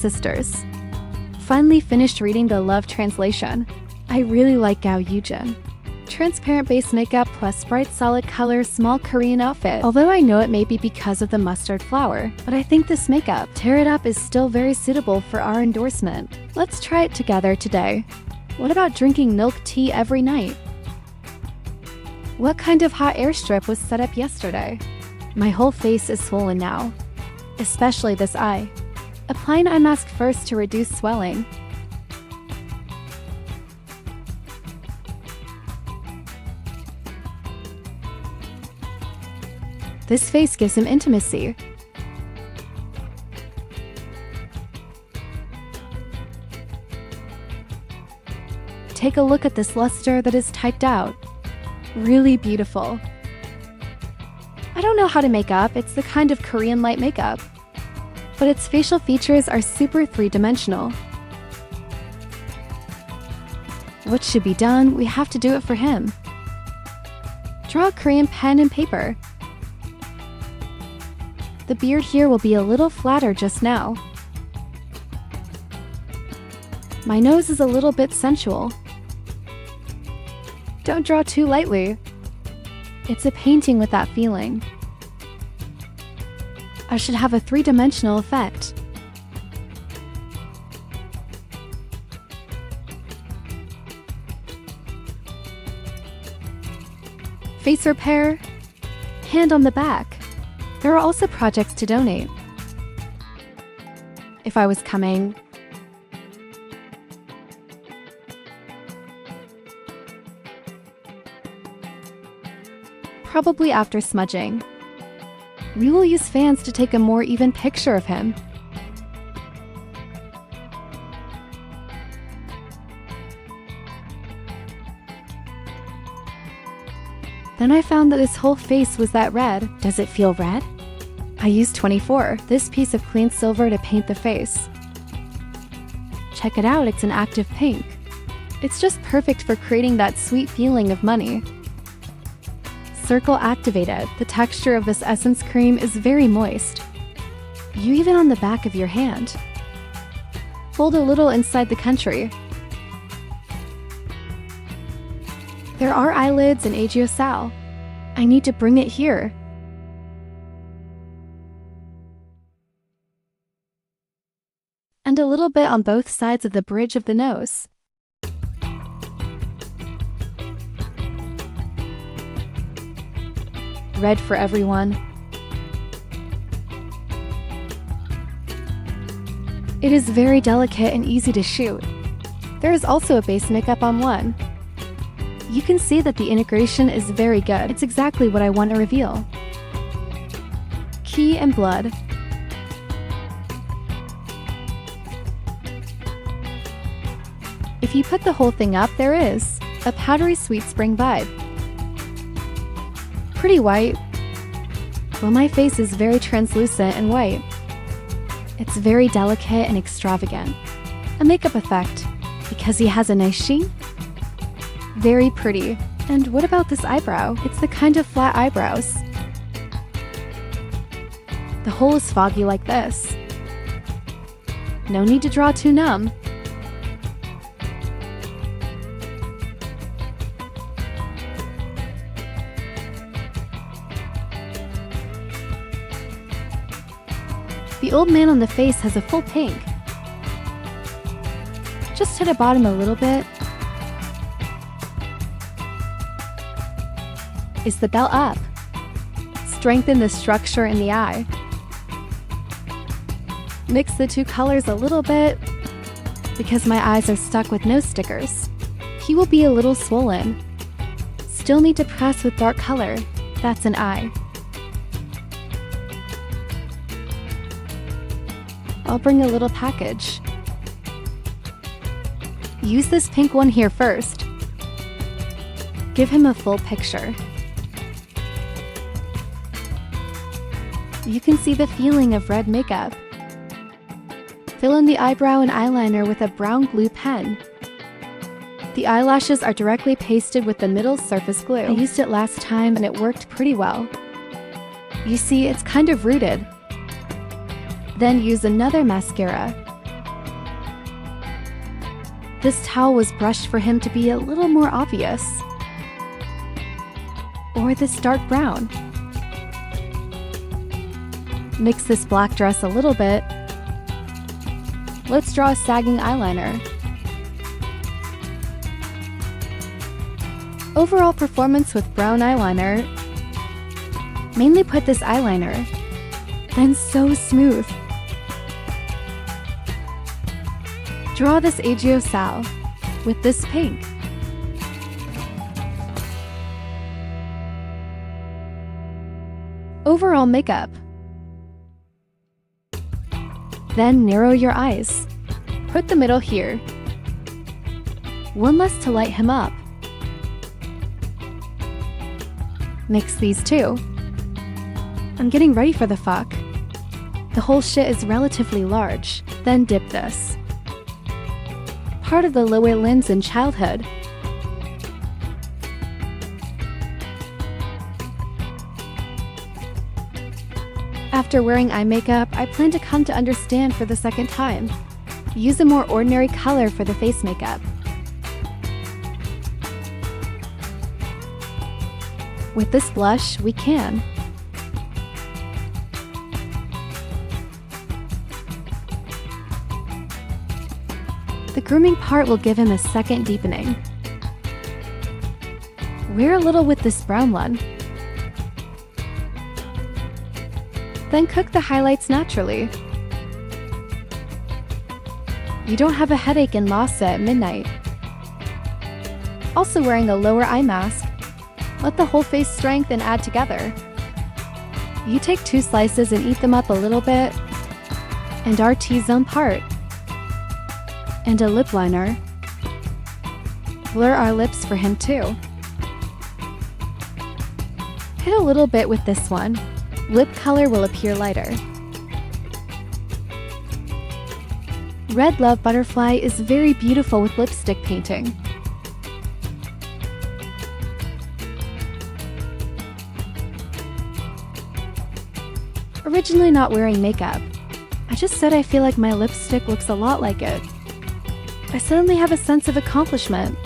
sisters. Finally finished reading the love translation. I really like Gao Yujin. Transparent base makeup plus bright solid color small Korean outfit. Although I know it may be because of the mustard flower, but I think this makeup, Tear It Up, is still very suitable for our endorsement. Let's try it together today. What about drinking milk tea every night? What kind of hot airstrip was set up yesterday? My whole face is swollen now, especially this eye. Apply an eye mask first to reduce swelling. This face gives him intimacy. Take a look at this luster that is typed out. Really beautiful. I don't know how to make up, it's the kind of Korean light makeup. But its facial features are super three-dimensional. What should be done? We have to do it for him. Draw a Korean pen and paper. The beard here will be a little flatter just now. My nose is a little bit sensual. Don't draw too lightly. It's a painting with that feeling. I should have a three-dimensional effect. Face repair. Hand on the back. There are also projects to donate. If I was coming, probably after smudging. We will use fans to take a more even picture of him. Then I found that his whole face was that red. Does it feel red? I used 24, this piece of clean silver, to paint the face. Check it out, it's an active pink. It's just perfect for creating that sweet feeling of money. Circle activated. The texture of this essence cream is very moist. You even on the back of your hand. Fold a little inside the country. There are eyelids in Agiosal. I need to bring it here. And a little bit on both sides of the bridge of the nose. Red for everyone. It is very delicate and easy to shoot. There is also a base makeup on one. You can see that the integration is very good. It's exactly what I want to reveal. Key and blood. If you put the whole thing up, there is a powdery sweet spring vibe. Pretty white. Well, my face is very translucent and white. It's very delicate and extravagant. A makeup effect, because he has a nice sheen. Very pretty. And what about this eyebrow? It's the kind of flat eyebrows. The hole is foggy like this. No need to draw too numb. The old man on the face has a full pink. Just to the bottom a little bit. Is the belt up? Strengthen the structure in the eye. Mix the two colors a little bit, because my eyes are stuck with nose stickers. He will be a little swollen. Still need to press with dark color. That's an eye. I'll bring a little package. Use this pink one here first. Give him a full picture. You can see the feeling of red makeup. Fill in the eyebrow and eyeliner with a brown glue pen. The eyelashes are directly pasted with the middle surface glue. I used it last time and it worked pretty well. You see, it's kind of rooted. Then use another mascara. This towel was brushed for him to be a little more obvious. Or this dark brown. Mix this black dress a little bit. Let's draw a sagging eyeliner. Overall performance with brown eyeliner. Mainly put this eyeliner. Then so smooth. Draw this Agio Sal with this pink. Overall makeup. Then narrow your eyes. Put the middle here. One less to light him up. Mix these two. I'm getting ready for the fuck. The whole shit is relatively large. Then dip this. Part of the lower lens in childhood. After wearing eye makeup, I plan to come to understand for the second time. Use a more ordinary color for the face makeup. With this blush, we can. The grooming part will give him a second deepening. Wear a little with this brown one. Then cook the highlights naturally. You don't have a headache in Lhasa at midnight. Also wearing a lower eye mask. Let the whole face strengthen and add together. You take 2 slices and eat them up a little bit. And our T-zone part. And a lip liner. Blur our lips for him too. Hit a little bit with this one. Lip color will appear lighter. Red Love Butterfly is very beautiful with lipstick painting. Originally not wearing makeup, I just said I feel like my lipstick looks a lot like it. I suddenly have a sense of accomplishment.